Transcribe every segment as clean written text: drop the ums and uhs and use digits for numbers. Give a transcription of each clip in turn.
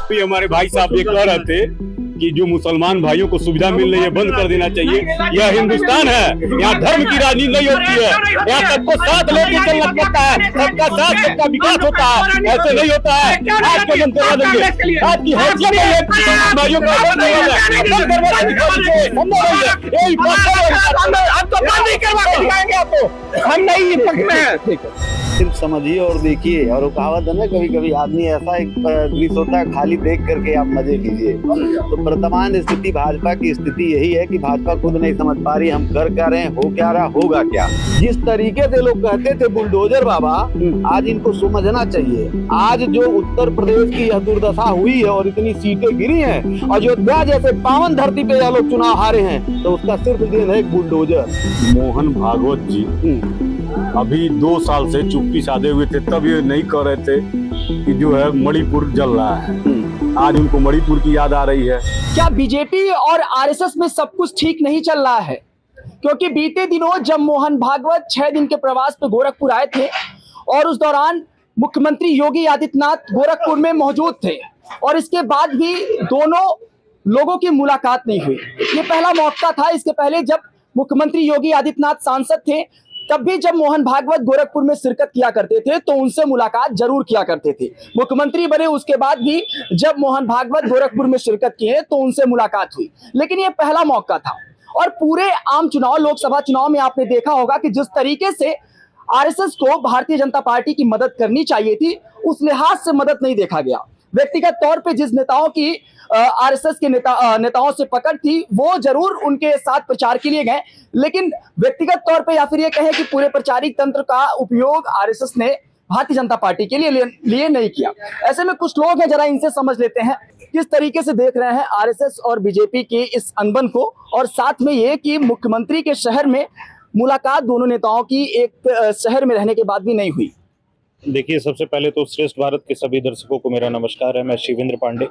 भी हमारे भाई साहब ये कह रहे थे कि जो मुसलमान भाइयों को सुविधा मिल रही है बंद कर देना चाहिए। यह हिंदुस्तान है, यहाँ धर्म की राजनीति नहीं होती है, यहाँ सबको साथ लेकर चलना पड़ता है, सबका साथ सबका विकास होता है, ऐसे नहीं होता है। आज के बंद करवा देंगे, आज की हैसियत नहीं है भाइयों का बंद करवा देंगे, यही आपको बंद नहीं करवा के दिखाएंगे, आपको हम नहीं ये पक्ष में है। ठीक है, सिर्फ समझिए और देखिए। और वो कहावत है ना, कभी कभी आदमी ऐसा एक दृश्य होता है, खाली देख करके आप मजे लीजिए। तो वर्तमान स्थिति भाजपा की स्थिति यही है कि भाजपा खुद नहीं समझ पा रही हम कर क्या रहे हैं, हो क्या रहा, होगा क्या। जिस तरीके से लोग कहते थे बुलडोजर बाबा, आज इनको समझना चाहिए। आज जो उत्तर प्रदेश की यह दुर्दशा हुई है और इतनी सीटें गिरी हैं, अयोध्या जैसे पावन धरती पे यह लोग चुनाव हारे हैं, तो उसका सिर्फ देन है बुलडोजर। मोहन भागवत जी अभी 2 साल से चुप्पी साधे हुए थे, तब ये नहीं कह रहे थे कि जो है मणिपुर जल रहा है। आज उनको मणिपुर की याद आ रही है। क्या बीजेपी और आरएसएस में सब कुछ ठीक नहीं चल रहा है? क्योंकि बीते दिनों जब मोहन भागवत 6 दिन के प्रवास पे गोरखपुर आए थे और उस दौरान मुख्यमंत्री योगी आदित्यनाथ गोरखपुर में मौजूद थे और इसके बाद भी दोनों लोगों की मुलाकात नहीं हुई। ये पहला मौका था। इसके पहले जब मुख्यमंत्री योगी आदित्यनाथ सांसद थे, तब भी जब मोहन भागवत गोरखपुर में शिरकत किया करते थे तो उनसे मुलाकात जरूर किया करते थे। मुख्यमंत्री बने उसके बाद भी जब मोहन भागवत गोरखपुर में शिरकत किए तो उनसे मुलाकात हुई, लेकिन ये पहला मौका था। और पूरे आम चुनाव, लोकसभा चुनाव में आपने देखा होगा कि जिस तरीके से आरएसएस को भारतीय जनता पार्टी की मदद करनी चाहिए थी, उस लिहाज से मदद नहीं देखा गया। व्यक्तिगत तौर पे जिस नेताओं की आरएसएस के नेताओं से पकड़ थी, वो जरूर उनके साथ प्रचार के लिए गए, लेकिन व्यक्तिगत तौर पे या फिर ये कहें कि पूरे प्रचारिक तंत्र का उपयोग आरएसएस ने भारतीय जनता पार्टी के लिए नहीं किया। ऐसे में कुछ लोग हैं, जरा इनसे समझ लेते हैं किस तरीके से देख रहे हैं आरएसएस और बीजेपी के इस अनबन को, और साथ में ये कि मुख्यमंत्री के शहर में मुलाकात दोनों नेताओं की एक शहर में रहने के बाद भी नहीं हुई। देखिए, सबसे पहले तो श्रेष्ठ भारत के सभी दर्शकों को मेरा नमस्कार है। मैं शिवेंद्र पांडे,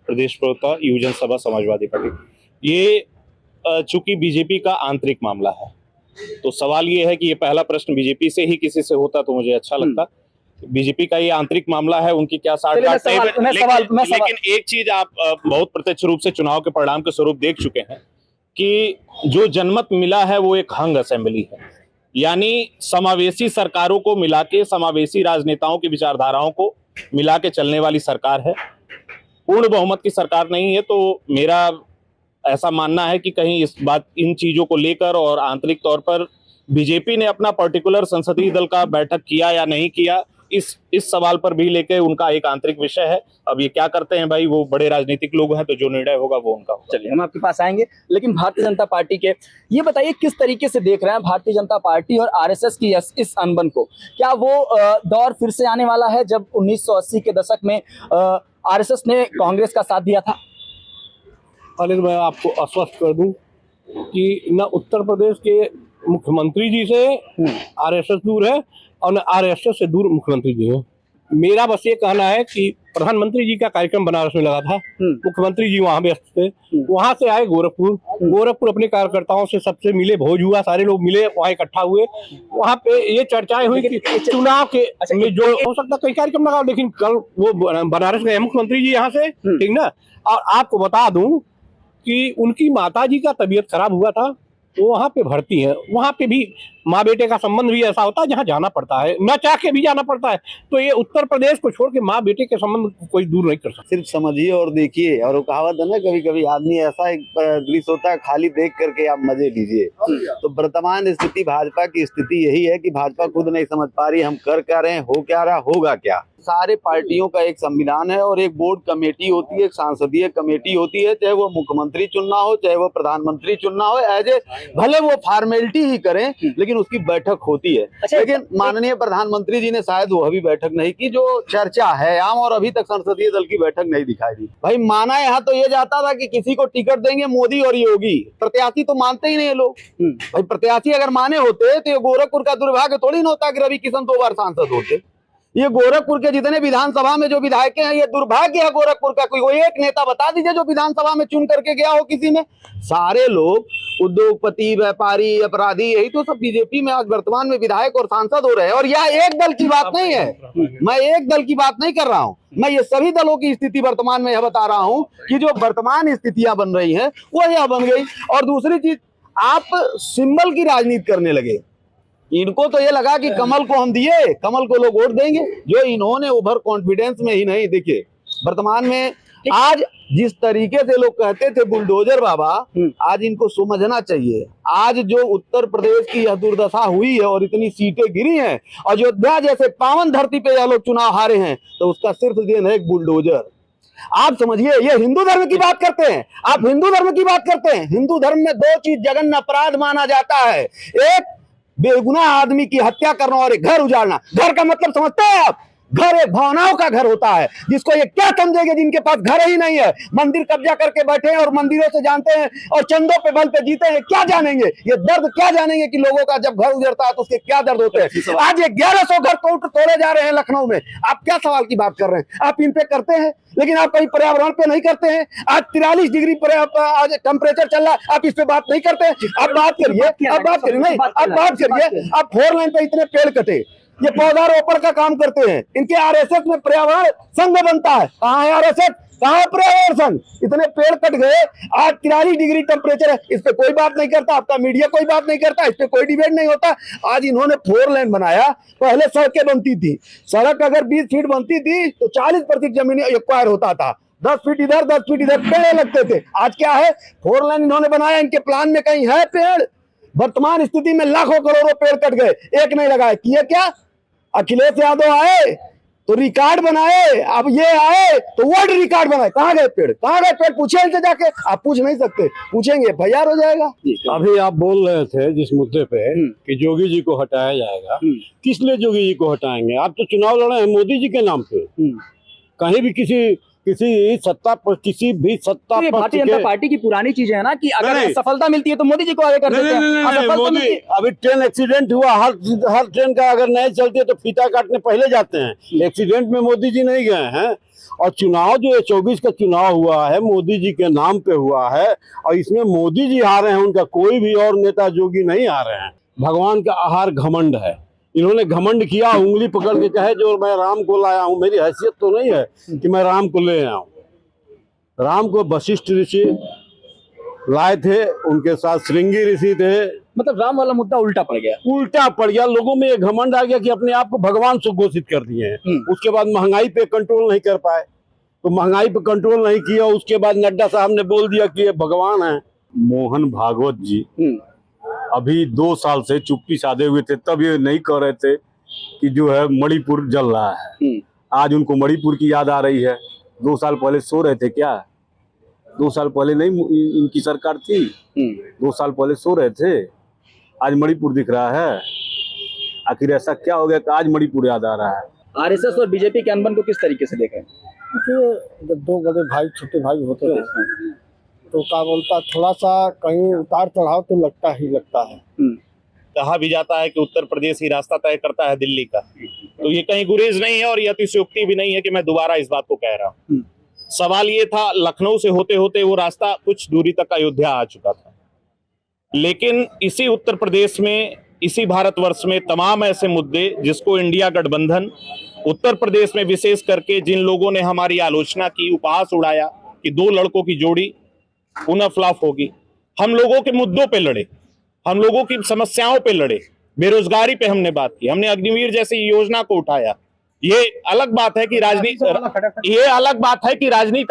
प्रदेश प्रवक्ता युवजन सभा समाजवादी पार्टी। ये चूंकि बीजेपी का आंतरिक मामला है, तो सवाल ये है कि ये पहला प्रश्न बीजेपी से ही किसी से होता तो मुझे अच्छा लगता। बीजेपी का ये आंतरिक मामला है, उनकी क्या साठ गांठ नहीं, लेकिन एक चीज आप बहुत प्रत्यक्ष रूप से चुनाव के परिणाम के स्वरूप देख चुके हैं कि जो जनमत मिला है वो एक हंग असेंबली है, यानी समावेशी सरकारों को मिला के, समावेशी राजनेताओं की विचारधाराओं को मिला के चलने वाली सरकार है, पूर्ण बहुमत की सरकार नहीं है। तो मेरा ऐसा मानना है कि कहीं इन चीजों को लेकर और आंतरिक तौर पर बीजेपी ने अपना पर्टिकुलर संसदीय दल का बैठक किया या नहीं किया, इस सवाल पर भी लेके उनका एक आंतरिक विषय है। अब ये क्या करते हैं भाई, वो बड़े राजनीतिक लोग हैं, तो जो निर्णय होगा वो उनका होगा। चलिए, हम आपके पास आएंगे, लेकिन भारतीय जनता पार्टी के ये बताइए किस तरीके से देख रहे हैं भारतीय जनता पार्टी और आरएसएस की इस अनबन को? क्या वो दौर फिर से आने वाला है जब 1980 के दशक में आरएसएस ने कांग्रेस का साथ दिया था? अनिल, मैं आपको आश्वस्त कर दूं कि न उत्तर प्रदेश के मुख्यमंत्री जी से आरएसएस दूर है और न आरएसएस से दूर मुख्यमंत्री जी हैं। मेरा बस ये कहना है कि प्रधानमंत्री जी का कार्यक्रम बनारस में लगा था, मुख्यमंत्री जी वहां व्यस्त थे, वहां से आए गोरखपुर अपने कार्यकर्ताओं से सबसे मिले, भोज हुआ, सारे लोग मिले, वहां इकट्ठा हुए, वहां पे ये चर्चाएं हुई कि चुनाव के में जो हो सकता कई कार्यक्रम लगाओ, लेकिन कल वो बनारस गए मुख्यमंत्री जी यहाँ से, ठीक ना। और आपको बता दूं कि उनकी माताजी का तबीयत खराब हुआ था, वो वहाँ पे भर्ती है। वहाँ पे भी माँ बेटे का संबंध भी ऐसा होता है जहाँ जाना पड़ता है, न चाह के भी जाना पड़ता है। तो ये उत्तर प्रदेश को छोड़ के माँ बेटे के संबंध को कोई दूर नहीं कर सकता। सिर्फ समझिए और देखिए। और वो कहावत है ना, कभी कभी आदमी ऐसा एक दृश्य होता है, खाली देख करके आप मजे लीजिए। तो वर्तमान स्थिति भाजपा की स्थिति यही है कि भाजपा खुद नहीं समझ पा रही हम कर क्या रहे हैं, हो क्या रहा, होगा क्या। सारे पार्टियों का एक संविधान है और एक बोर्ड कमेटी होती है, एक सांसदीय कमेटी होती है, चाहे वो मुख्यमंत्री चुनना हो, चाहे वो प्रधानमंत्री चुनना हो, भले वो फॉर्मेलिटी ही करें, लेकिन उसकी बैठक होती है। लेकिन माननीय प्रधानमंत्री जी ने शायद वो अभी बैठक नहीं की जो चर्चा है आम, और अभी तक संसदीय दल की बैठक नहीं दिखाई दी। भाई माना यहाँ तो ये जाता था कि किसी को टिकट देंगे मोदी और योगी, प्रत्याशी तो मानते ही नहीं है लोग। भाई प्रत्याशी अगर माने होते तो ये गोरखपुर का दुर्भाग्य थोड़ी ना होता कि रवि किशन 2 बार सांसद होते, ये गोरखपुर के जितने विधानसभा में जो विधायक हैं, ये दुर्भाग्य है गोरखपुर का। कोई एक नेता बता दीजिए जो विधानसभा में चुन करके गया हो किसी में। सारे लोग उद्योगपति, व्यापारी, अपराधी, यही तो सब बीजेपी में आज वर्तमान में विधायक और सांसद हो रहे हैं। और यह एक दल की बात नहीं है, मैं एक दल की बात नहीं कर रहा हूं, मैं ये सभी दलों की स्थिति वर्तमान में यह बता रहा हूं कि जो वर्तमान स्थितियां बन रही हैं वो यह बन गई। और दूसरी चीज, आप सिंबल की राजनीति करने लगे। इनको तो ये लगा कि कमल को हम दिए, कमल को लोग वोट देंगे। जो इन्होंने ओवर कॉन्फिडेंस में ही नहीं, देखिए वर्तमान में आज जिस तरीके से लोग कहते थे बुलडोजर बाबा, आज इनको समझना चाहिए। आज जो उत्तर प्रदेश की यह दुर्दशा हुई है और इतनी सीटें गिरी हैं, अयोध्या जैसे पावन धरती पे यह लोग चुनाव हारे हैं, तो उसका सिर्फ देन है एक बुलडोजर। आप समझिए, ये हिंदू धर्म की बात करते हैं, आप हिंदू धर्म की बात करते हैं। हिंदू धर्म में दो चीज जघन्य अपराध माना जाता है, एक बेगुनाह आदमी की हत्या करना और एक घर उजाड़ना। घर का मतलब समझते हैं आप? घर एक भावनाओं का घर होता है, जिसको ये क्या समझेंगे जिनके पास घर ही नहीं है, मंदिर कब्जा करके बैठे हैं और मंदिरों से जानते हैं और चंदों पे बल पे जीते हैं। क्या जानेंगे ये दर्द, क्या जानेंगे कि लोगों का जब घर उजड़ता है तो उसके क्या दर्द होते हैं। आज ये 1100 घर तोड़े जा रहे हैं लखनऊ में। आप क्या सवाल की बात कर रहे हैं? आप इन पे करते हैं, लेकिन आप कहीं पर्यावरण पे नहीं करते हैं। आज 43 डिग्री आज टेम्परेचर चल रहा है, आप इस पे बात नहीं करते हैं। आप बात करिए, आप बात करिए, नहीं आप बात करिए। आप 4 लाइन पे इतने पेड़ कटे, ये पौधारोपण का काम करते हैं। इनके आरएसएस में पर्यावरण संघ बनता है। कहाँ है आरएसएस, कहाँ है पर्यावरण संघ? इतने पेड़ कट गए, आज 43 डिग्री टेम्परेचर है, इस पे कोई बात नहीं करता, आपका मीडिया कोई बात नहीं करता, इस पे कोई डिबेट नहीं होता। आज इन्होंने 4 लाइन बनाया। पहले सड़कें बनती थी, सड़क अगर 20 फीट बनती थी तो 40% जमीन एक्वायर होता था, 10 फीट इधर 10 फीट इधर पेड़ लगते थे। आज क्या है, 4 लाइन इन्होंने बनाया। इनके प्लान में कहीं है पेड़? वर्तमान स्थिति में लाखों करोड़ों पेड़ कट गए, एक नहीं लगाए। किए क्या? अखिलेश यादव आए तो रिकॉर्ड बनाए, अब ये आए तो वर्ल्ड रिकॉर्ड बनाए। कहाँ गए पेड़, कहाँ गए पेड़? पूछे इनसे जाके। आप पूछ नहीं सकते, पूछेंगे FIR हो जाएगा। अभी आप बोल रहे थे जिस मुद्दे पे कि जोगी जी को हटाया जाएगा, किस लिए जोगी जी को हटाएंगे? आप तो चुनाव लड़े हैं मोदी जी के नाम पे। कहीं भी किसी सत्ता पर, किसी भी सत्ता पर, भारतीय जनता पार्टी की पुरानी चीज है ना कि अगर सफलता मिलती है तो मोदी जी को आगे कर देते हैं। मोदी, अभी ट्रेन एक्सीडेंट हुआ, हर ट्रेन का अगर नहीं चलती है तो फीता काटने पहले जाते हैं। एक्सीडेंट में मोदी जी नहीं गए हैं। और चुनाव जो 24 का चुनाव हुआ है मोदी जी के नाम पे हुआ है, और इसमें मोदी जी हारे हैं, उनका कोई भी और नेता जोगी नहीं हारे हैं। भगवान का आहार घमंड है। इन्होंने घमंड किया, उंगली पकड़ के कहे जो मैं राम को लाया हूं। मेरी हैसियत तो नहीं है कि मैं राम को ले आया हूं। राम को वशिष्ठ ऋषि लाए थे, उनके साथ श्रृंगी ऋषि थे। मतलब राम वाला मुद्दा उल्टा पड़ गया, उल्टा पड़ गया। लोगों में ये घमंड आ गया कि अपने आप को भगवान से घोषित कर दिए हैं। उसके बाद महंगाई पे कंट्रोल नहीं कर पाए, तो महंगाई पे कंट्रोल नहीं किया। उसके बाद नड्डा साहब ने बोल दिया कि ये भगवान है। मोहन भागवत जी अभी 2 साल से चुप्पी साधे हुए थे, तब ये नहीं कह रहे थे कि जो है मणिपुर जल रहा है। आज उनको मणिपुर की याद आ रही है। 2 साल पहले सो रहे थे क्या? 2 साल पहले नहीं इनकी सरकार थी, 2 साल पहले सो रहे थे, आज मणिपुर दिख रहा है। आखिर ऐसा क्या हो गया कि आज मणिपुर याद आ रहा है? आरएसएस और बीजेपी के अनबन को किस तरीके से देखें? जब 2 बड़े भाई छोटे भाई होते थे तो क्या बोलता, थोड़ा सा कहीं उतार चढ़ाव तो लगता है। कहा भी जाता है कि उत्तर प्रदेश ही रास्ता तय करता है दिल्ली का, तो ये कहीं गुरेज नहीं है और ये अतिशयोक्ति भी नहीं है कि मैं दोबारा इस बात को कह रहा हूँ। सवाल ये था, लखनऊ से होते होते वो रास्ता कुछ दूरी तक अयोध्या आ चुका था, लेकिन इसी उत्तर प्रदेश में, इसी भारतवर्ष में तमाम ऐसे मुद्दे जिसको इंडिया गठबंधन उत्तर प्रदेश में विशेष करके जिन लोगों ने हमारी आलोचना की, उपहास उड़ाया कि 2 लड़कों की जोड़ी पुनः फ्लॉप होगी, हम लोगों के मुद्दों पे लड़े, हम लोगों की समस्याओं पे लड़े, बेरोजगारी पे हमने बात की, हमने अग्निवीर जैसी योजना को उठाया। ये अलग बात है कि राजनीति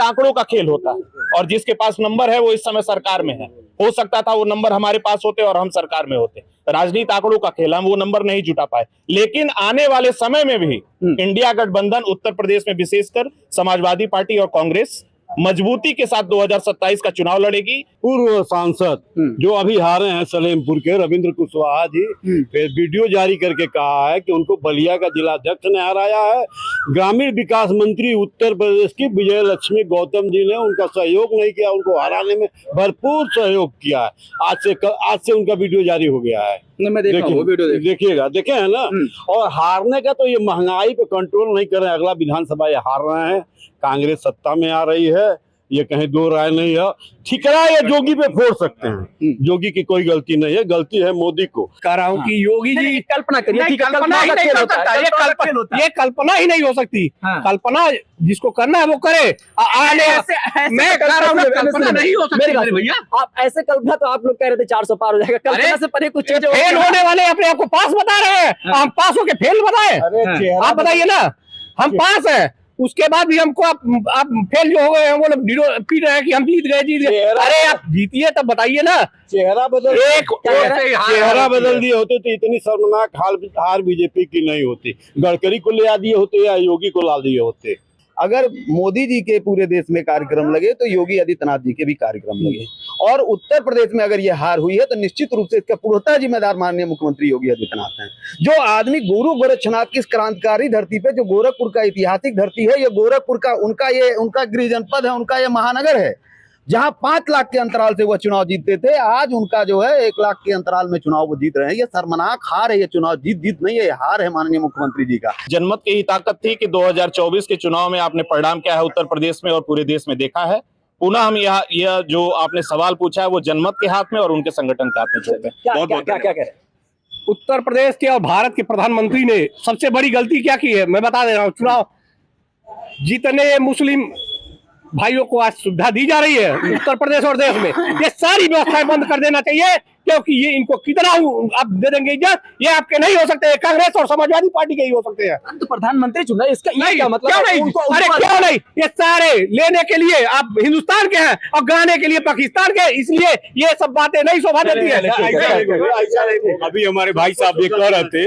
आंकड़ों का खेल होता है, और जिसके पास नंबर है वो इस समय सरकार में है। हो सकता था वो नंबर हमारे पास होते और हम सरकार में होते। राजनीति आंकड़ों का खेल, हम वो नंबर नहीं जुटा पाए। लेकिन आने वाले समय में भी इंडिया गठबंधन उत्तर प्रदेश में विशेषकर समाजवादी पार्टी और कांग्रेस मजबूती के साथ 2027 का चुनाव लड़ेगी। पूर्व सांसद जो अभी हारे हैं सलेमपुर के रविंद्र कुशवाहा जी, फिर वीडियो जारी करके कहा है कि उनको बलिया का जिलाध्यक्ष ने हराया है। ग्रामीण विकास मंत्री उत्तर प्रदेश की विजय लक्ष्मी गौतम जी ने उनका सहयोग नहीं किया, उनको हराने में भरपूर सहयोग किया है। आज से उनका वीडियो जारी हो गया है। मैं देखा वो वीडियो देखिएगा, देखे हैं ना। और हारने का तो ये महंगाई पे कंट्रोल नहीं कर रहे हैं। अगला विधानसभा ये हार रहे हैं, कांग्रेस सत्ता में आ रही है, ये कहीं दो राय नहीं है। ठिकरा ये जोगी पे फोड़ सकते हैं, जोगी की कोई गलती नहीं है, गलती है मोदी को। कह रहा हूँ कि योगी जी कल्पना करिए, ठीक है, कल्पना ही नहीं हो सकता, ये कल्पना ही नहीं हो सकती। कल्पना जिसको करना है वो करे। मैं कह रहा हूँ कल्पना नहीं हो सकती भैया। आप ऐसे कल्पना तो आप लोग कह रहे थे 400 पार हो जाएगा, कल्पना से परे कुछ चीजें फेल होने वाले अपने आप को पास बता रहे हैं, हम पास होके फेल बताए। आप बताइए ना, हम पास है, उसके बाद भी हमको आप फेल जो हो गए हैं वो लोग पी रहे हैं कि हम जीत गए। अरे आप जीतिए तब बताइए ना। चेहरा बदल दिए होते तो इतनी शर्मनाक हार बीजेपी की नहीं होती। गडकरी को ले दिए होते या योगी को ला दिए होते। अगर मोदी जी के पूरे देश में कार्यक्रम लगे तो योगी आदित्यनाथ जी के भी कार्यक्रम लगे। और उत्तर प्रदेश में अगर ये हार हुई है तो निश्चित रूप से इसका पूर्णतः जिम्मेदार माननीय मुख्यमंत्री योगी आदित्यनाथ हैं। जो आदमी गुरु गोरक्षनाथ की इस क्रांतिकारी धरती पे, जो गोरखपुर का ऐतिहासिक धरती है, ये गोरखपुर का उनका गृह जनपद है, उनका ये महानगर है, जहां 5 लाख के अंतराल से वो चुनाव जीतते थे, आज उनका जो है 1 लाख के अंतराल में चुनाव वो जीत रहे हैं। ये शर्मनाक हार है, ये चुनाव जीत नहीं है, ये हार है माननीय मुख्यमंत्री जी का। जनमत की ही ताकत थी कि 2024 के चुनाव में आपने परिणाम क्या है उत्तर प्रदेश में और पूरे देश में देखा है। पुनः हम यह जो आपने सवाल पूछा है वो जनमत के हाथ में और उनके संगठन के हाथ में छोड़ते हैं। क्या कह रहे? उत्तर प्रदेश के और भारत के प्रधानमंत्री ने सबसे बड़ी गलती क्या की है मैं बता दे रहा हूँ। चुनाव जितने मुस्लिम भाइयों को आज सुविधा दी जा रही है उत्तर प्रदेश और देश में, ये सारी व्यवस्थाएं बंद कर देना चाहिए, क्योंकि ये इनको कितना आप दे देंगे इज्जत, ये आपके नहीं हो सकते, कांग्रेस और समाजवादी पार्टी के ही हो सकते हैं। तो प्रधानमंत्री चुना, इसका ये क्या मतलब? क्यों नहीं? अरे क्यों नहीं? ये सारे लेने के लिए आप हिंदुस्तान के हैं और गाने के लिए पाकिस्तान के, इसलिए ये सब बातें नहीं शोभा देती है। अभी हमारे भाई साहब ये कह रहे थे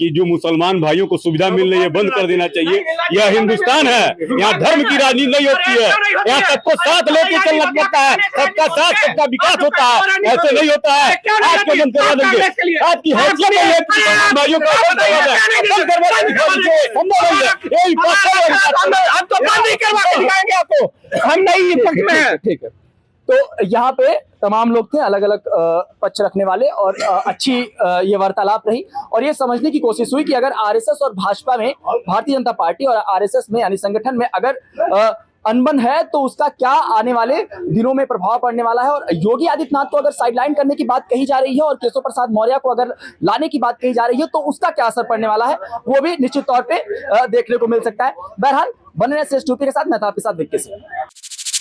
कि जो मुसलमान भाइयों को सुविधा मिल रही है बंद कर देना चाहिए। यह हिंदुस्तान है, यहाँ धर्म की राजनीति नहीं होती है, यहाँ सबको साथ लेके चलना पड़ता है, सबका साथ सबका विकास होता है, ऐसे नहीं होता है। आज के बंद करवा देंगे, आपकी हैसियत नहीं है मुसलमान भाइयों का बंद करवा देंगे आपको, हम नहीं पक्ष में हैं। ठीक है, तो यहाँ पे तमाम लोग थे, अलग अलग पक्ष रखने वाले, और अच्छी ये वार्तालाप रही और ये समझने की कोशिश हुई कि अगर आरएसएस और भाजपा में, भारतीय जनता पार्टी और आरएसएस में यानी संगठन में अगर अनबन है तो उसका क्या आने वाले दिनों में प्रभाव पड़ने वाला है। और योगी आदित्यनाथ को अगर साइडलाइन करने की बात कही जा रही है और केशव प्रसाद मौर्य को अगर लाने की बात कही जा रही है तो उसका क्या असर पड़ने वाला है वो भी निश्चित तौर पे देखने को मिल सकता है। बहरहाल बने रहे श्रेष्ठ यूपी के साथ, मैं था आपके साथ विक्की सिंह।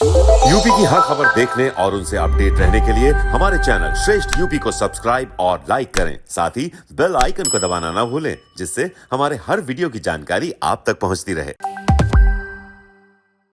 यूपी की हर खबर देखने और उनसे अपडेट रहने के लिए हमारे चैनल श्रेष्ठ यूपी को सब्सक्राइब और लाइक करें। साथ ही बेल आइकन को दबाना ना भूलें, जिससे हमारे हर वीडियो की जानकारी आप तक पहुंचती रहे।